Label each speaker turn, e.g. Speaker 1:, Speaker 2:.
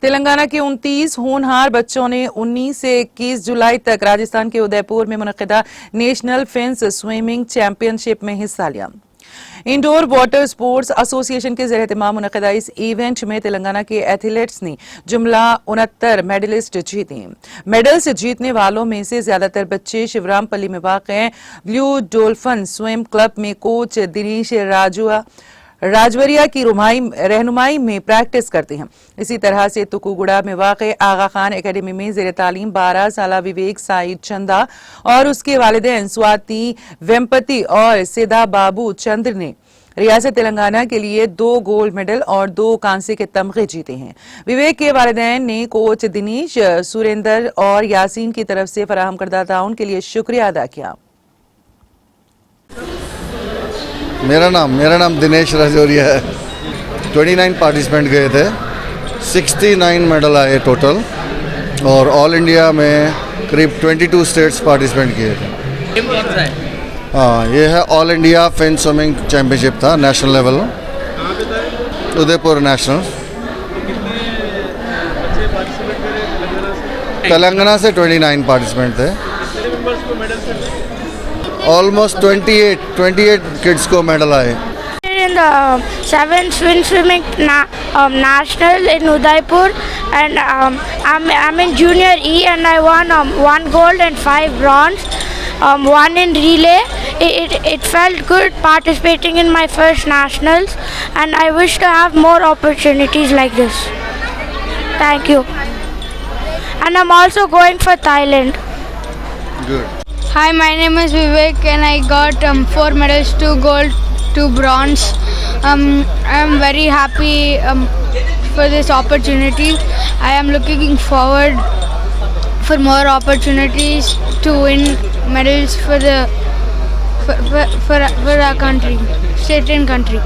Speaker 1: तेलंगाना के 29 होनहार बच्चों ने 19 से 21 जुलाई तक राजस्थान के उदयपुर में मुनक्किदा नेशनल फेंस स्विमिंग चैंपियनशिप में हिस्सा लिया। इंडोर वाटर स्पोर्ट्स एसोसिएशन के ज़ेर-ए-इत्तिमाम मुनक्किदा इस इवेंट में तेलंगाना के एथलीट्स ने जुमला 69 मेडलिस्ट जीते। मेडल्स जीतने वालों में से ज्यादातर बच्चे शिवरामपल्ली में वाक़ ब्लू डॉल्फिन स्विम क्लब में कोच दिनेश राजवरिया की रहनुमाई में प्रैक्टिस करते हैं। इसी तरह से तुकुगुड़ा में वाक़े आगा खान एकेडमी में ज़ेर तालीम 12 साला विवेक साइड चंदा और उसके वालिदैन स्वाति वेम्पति और सिदा बाबू चंद्र ने रियासत तेलंगाना के लिए 2 गोल्ड मेडल और 2 कांसे के तमगे जीते हैं। विवेक के वालिदैन ने कोच दिनेश, सुरेंद्र और यासीन की तरफ से फराहम करदा ताउन के लिए शुक्रिया अदा किया।
Speaker 2: मेरा नाम दिनेश राजौरिया है। 29 पार्टिसिपेंट गए थे, 69 मेडल आए टोटल और ऑल इंडिया में करीब 22 स्टेट्स पार्टिसिपेंट किए थे। हाँ, ये है all India fins swimming championship था, national level, Udaipur national. Telangana से 29 पार्टिसिपेंट थे। ऑलमोस्ट 28 किड्स को मेडल आए।
Speaker 3: In the 7th swimming national in Udaipur, and I'm in junior E, and I won 1 gold and 5 bronze, 1 in relay. It felt good participating in my first nationals, and I wish to have more opportunities like this. Thank you. And I'm also going for Thailand.
Speaker 2: Good.
Speaker 4: Hi, my name is Vivek and I got 4 medals, 2 gold, 2 bronze. I am very happy for this opportunity. I am looking forward for more opportunities to win medals for our country, state and country.